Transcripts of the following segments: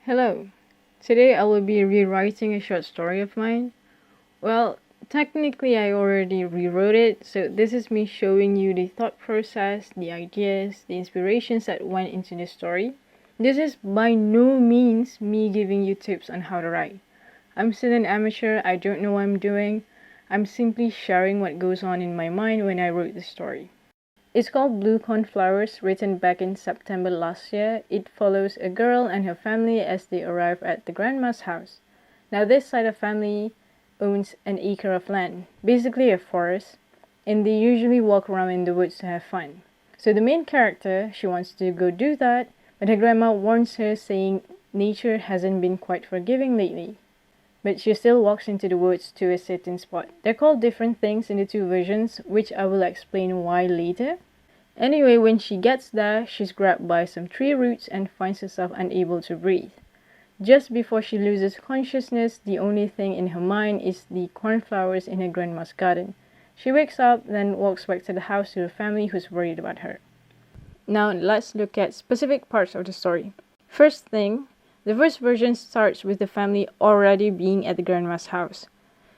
Hello. Today I will be rewriting a short story of mine. Well, technically I already rewrote it, so this is me showing you the thought process, the ideas, the inspirations that went into the story. This is by no means me giving you tips on how to write. I'm still an amateur, I don't know what I'm doing. I'm simply sharing what goes on in my mind when I wrote the story. It's called Blue Cornflowers, written back in September last year. It follows a girl and her family as they arrive at the grandma's house. Now this side of family owns an acre of land, basically a forest, and they usually walk around in the woods to have fun. So the main character, she wants to go do that, but her grandma warns her saying nature hasn't been quite forgiving lately. But she still walks into the woods to a certain spot. They're called different things in the two versions, which I will explain why later. Anyway, when she gets there, she's grabbed by some tree roots and finds herself unable to breathe. Just before she loses consciousness, the only thing in her mind is the cornflowers in her grandma's garden. She wakes up, then walks back to the house to her family who's worried about her. Now let's look at specific parts of the story. First thing, the first version starts with the family already being at the grandma's house.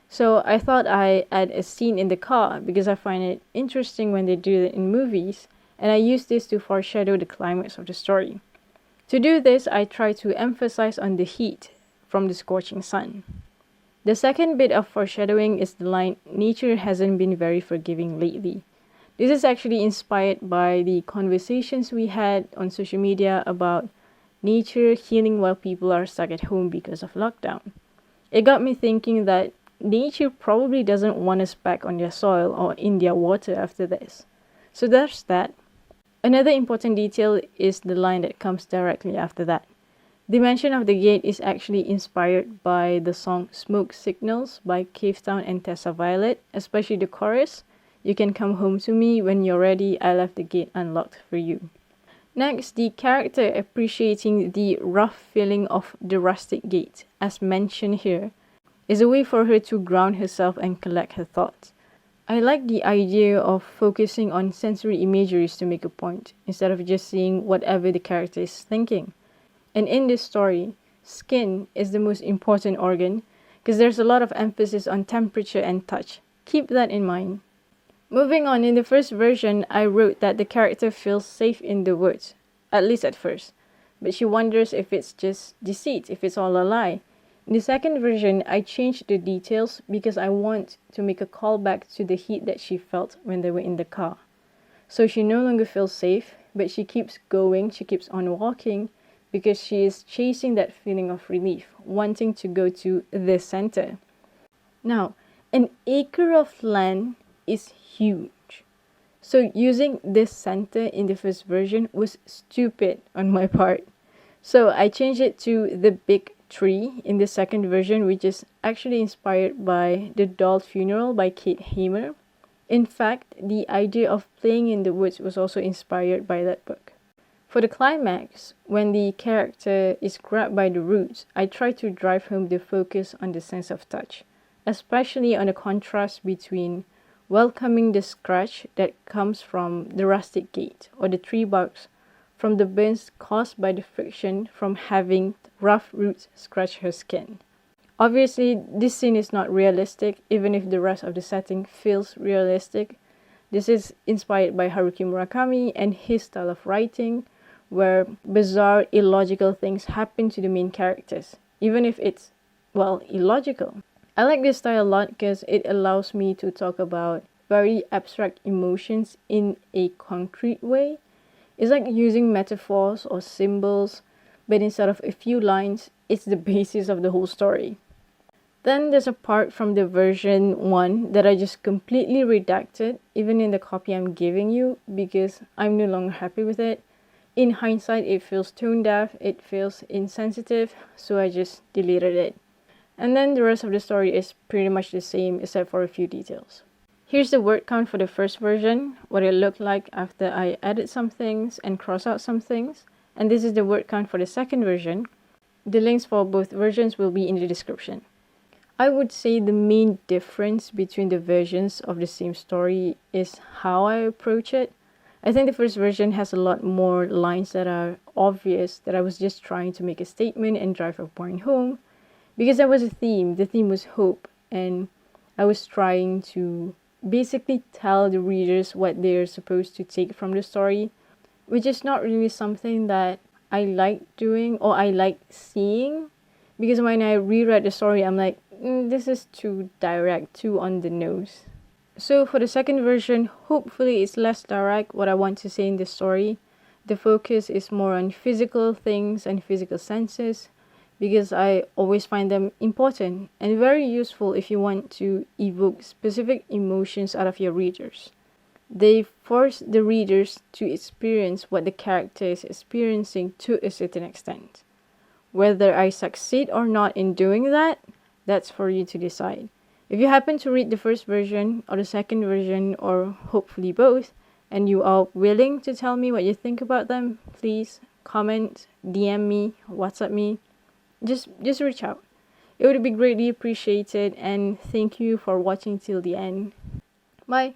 So I thought I'd add a scene in the car because I find it interesting when they do it in movies, and I use this to foreshadow the climax of the story. To do this, I try to emphasize on the heat from the scorching sun. The second bit of foreshadowing is the line, "Nature hasn't been very forgiving lately." This is actually inspired by the conversations we had on social media about nature healing while people are stuck at home because of lockdown. It got me thinking that nature probably doesn't want us back on their soil or in their water after this. So there's that. Another important detail is the line that comes directly after that. The mention of the gate is actually inspired by the song Smoke Signals by Cavetown and Tessa Violet, especially the chorus, "You can come home to me when you're ready, I left the gate unlocked for you." Next, the character appreciating the rough feeling of the rustic gate, as mentioned here, is a way for her to ground herself and collect her thoughts. I like the idea of focusing on sensory imageries to make a point, instead of just seeing whatever the character is thinking. And in this story, skin is the most important organ, because there's a lot of emphasis on temperature and touch. Keep that in mind. Moving on, in the first version, I wrote that the character feels safe in the woods, at least at first, but she wonders if it's just deceit, if it's all a lie. In the second version, I changed the details because I want to make a callback to the heat that she felt when they were in the car. So she no longer feels safe, but she keeps going, she keeps on walking, because she is chasing that feeling of relief, wanting to go to the center. Now, an acre of land is huge. So using this center in the first version was stupid on my part. So I changed it to the big tree in the second version, which is actually inspired by The Doll's Funeral by Kate Hamer. In fact, the idea of playing in the woods was also inspired by that book. For the climax, when the character is grabbed by the roots, I try to drive home the focus on the sense of touch, especially on the contrast between welcoming the scratch that comes from the rustic gate or the tree barks from the burns caused by the friction from having rough roots scratch her skin. Obviously, this scene is not realistic, even if the rest of the setting feels realistic. This is inspired by Haruki Murakami and his style of writing, where bizarre, illogical things happen to the main characters, even if it's, well, illogical. I like this style a lot because it allows me to talk about very abstract emotions in a concrete way. It's like using metaphors or symbols, but instead of a few lines, it's the basis of the whole story. Then there's a part from the version 1 that I just completely redacted, even in the copy I'm giving you, because I'm no longer happy with it. In hindsight, it feels tone deaf, it feels insensitive, so I just deleted it. And then the rest of the story is pretty much the same except for a few details. Here's the word count for the first version, what it looked like after I added some things and crossed out some things. And this is the word count for the second version. The links for both versions will be in the description. I would say the main difference between the versions of the same story is how I approach it. I think the first version has a lot more lines that are obvious, that I was just trying to make a statement and drive a point home, because there was a theme. The theme was hope, and I was trying to basically tell the readers what they're supposed to take from the story, which is not really something that I like doing or I like seeing, because when I reread the story, I'm like, this is too direct, too on the nose. So for the second version, hopefully it's less direct what I want to say in the story. The focus is more on physical things and physical senses, because I always find them important and very useful if you want to evoke specific emotions out of your readers. They force the readers to experience what the character is experiencing to a certain extent. Whether I succeed or not in doing that, that's for you to decide. If you happen to read the first version or the second version, or hopefully both, and you are willing to tell me what you think about them, please comment, DM me, WhatsApp me. Just reach out. It would be greatly appreciated, and thank you for watching till the end. Bye.